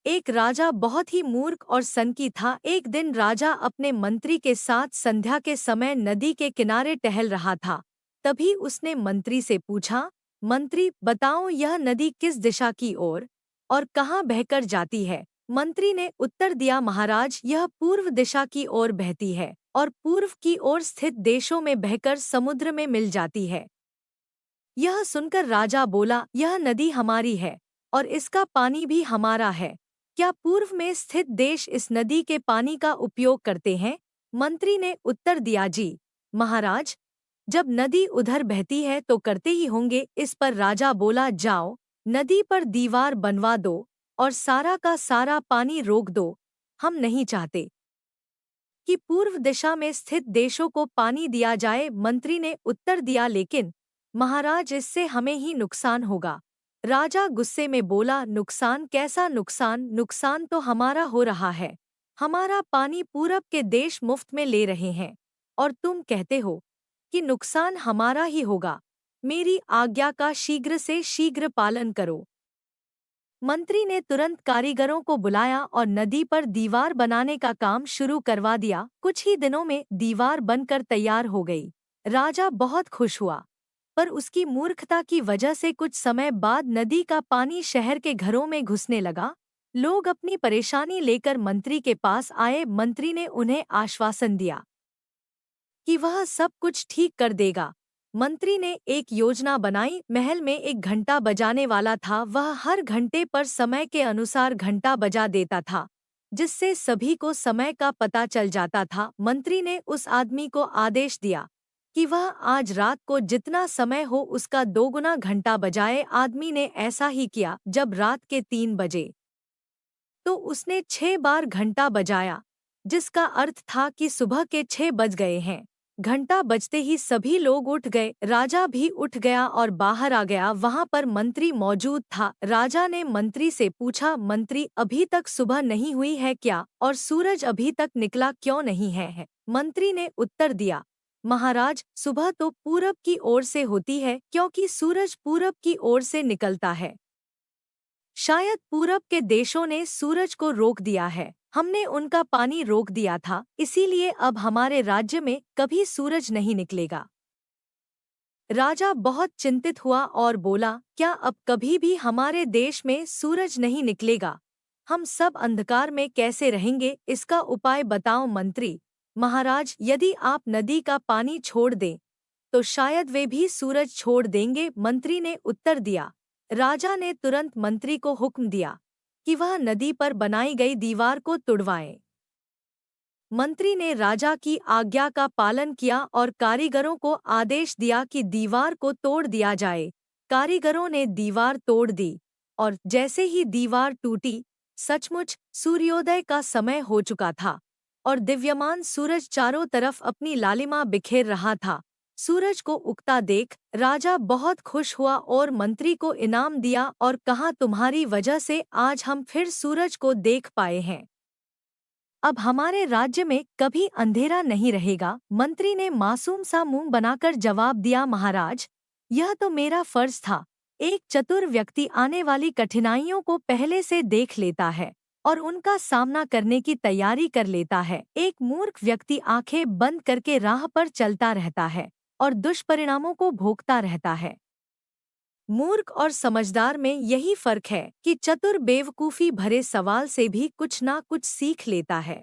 एक राजा बहुत ही मूर्ख और सनकी था। एक दिन राजा अपने मंत्री के साथ संध्या के समय नदी के किनारे टहल रहा था। तभी उसने मंत्री से पूछा, मंत्री बताओ यह नदी किस दिशा की ओर और कहाँ बहकर जाती है। मंत्री ने उत्तर दिया, महाराज यह पूर्व दिशा की ओर बहती है और पूर्व की ओर स्थित देशों में बहकर समुद्र में मिल जाती है। यह सुनकर राजा बोला, यह नदी हमारी है और इसका पानी भी हमारा है। क्या पूर्व में स्थित देश इस नदी के पानी का उपयोग करते हैं? मंत्री ने उत्तर दिया, जी महाराज, जब नदी उधर बहती है तो करते ही होंगे। इस पर राजा बोला, जाओ नदी पर दीवार बनवा दो और सारा का सारा पानी रोक दो। हम नहीं चाहते कि पूर्व दिशा में स्थित देशों को पानी दिया जाए। मंत्री ने उत्तर दिया, लेकिन महाराज इससे हमें ही नुकसान होगा। राजा गुस्से में बोला, नुकसान कैसा नुकसान? नुकसान तो हमारा हो रहा है। हमारा पानी पूरब के देश मुफ्त में ले रहे हैं और तुम कहते हो कि नुकसान हमारा ही होगा। मेरी आज्ञा का शीघ्र से शीघ्र पालन करो। मंत्री ने तुरंत कारीगरों को बुलाया और नदी पर दीवार बनाने का काम शुरू करवा दिया। कुछ ही दिनों में दीवार बनकर तैयार हो गई। राजा बहुत खुश हुआ, पर उसकी मूर्खता की वजह से कुछ समय बाद नदी का पानी शहर के घरों में घुसने लगा। लोग अपनी परेशानी लेकर मंत्री के पास आए। मंत्री ने उन्हें आश्वासन दिया कि वह सब कुछ ठीक कर देगा। मंत्री ने एक योजना बनाई। महल में एक घंटा बजाने वाला था। वह हर घंटे पर समय के अनुसार घंटा बजा देता था, जिससे सभी को समय का पता चल जाता था। मंत्री ने उस आदमी को आदेश दिया कि वह आज रात को जितना समय हो उसका 2 गुना घंटा बजाए। आदमी ने ऐसा ही किया। जब रात के 3 बजे तो उसने 6 बार घंटा बजाया, जिसका अर्थ था कि सुबह के 6 बज गए हैं। घंटा बजते ही सभी लोग उठ गए। राजा भी उठ गया और बाहर आ गया। वहां पर मंत्री मौजूद था। राजा ने मंत्री से पूछा, मंत्री अभी तक सुबह नहीं हुई है क्या और सूरज अभी तक निकला क्यों नहीं है? मंत्री ने उत्तर दिया, महाराज सुबह तो पूरब की ओर से होती है क्योंकि सूरज पूरब की ओर से निकलता है। शायद पूरब के देशों ने सूरज को रोक दिया है। हमने उनका पानी रोक दिया था, इसीलिए अब हमारे राज्य में कभी सूरज नहीं निकलेगा। राजा बहुत चिंतित हुआ और बोला, क्या अब कभी भी हमारे देश में सूरज नहीं निकलेगा? हम सब अंधकार में कैसे रहेंगे? इसका उपाय बताओ। मंत्री, महाराज यदि आप नदी का पानी छोड़ दें तो शायद वे भी सूरज छोड़ देंगे। मंत्री ने उत्तर दिया। राजा ने तुरंत मंत्री को हुक्म दिया कि वह नदी पर बनाई गई दीवार को तुड़वाए। मंत्री ने राजा की आज्ञा का पालन किया और कारीगरों को आदेश दिया कि दीवार को तोड़ दिया जाए। कारीगरों ने दीवार तोड़ दी और जैसे ही दीवार टूटी, सचमुच सूर्योदय का समय हो चुका था और दिव्यमान सूरज चारों तरफ अपनी लालिमा बिखेर रहा था। सूरज को उगता देख राजा बहुत खुश हुआ और मंत्री को इनाम दिया और कहा, तुम्हारी वजह से आज हम फिर सूरज को देख पाए हैं। अब हमारे राज्य में कभी अंधेरा नहीं रहेगा। मंत्री ने मासूम सा मुंह बनाकर जवाब दिया, महाराज यह तो मेरा फर्ज था। एक चतुर व्यक्ति आने वाली कठिनाइयों को पहले से देख लेता है और उनका सामना करने की तैयारी कर लेता है। एक मूर्ख व्यक्ति आंखें बंद करके राह पर चलता रहता है और दुष्परिणामों को भोगता रहता है। मूर्ख और समझदार में यही फर्क है कि चतुर बेवकूफी भरे सवाल से भी कुछ ना कुछ सीख लेता है।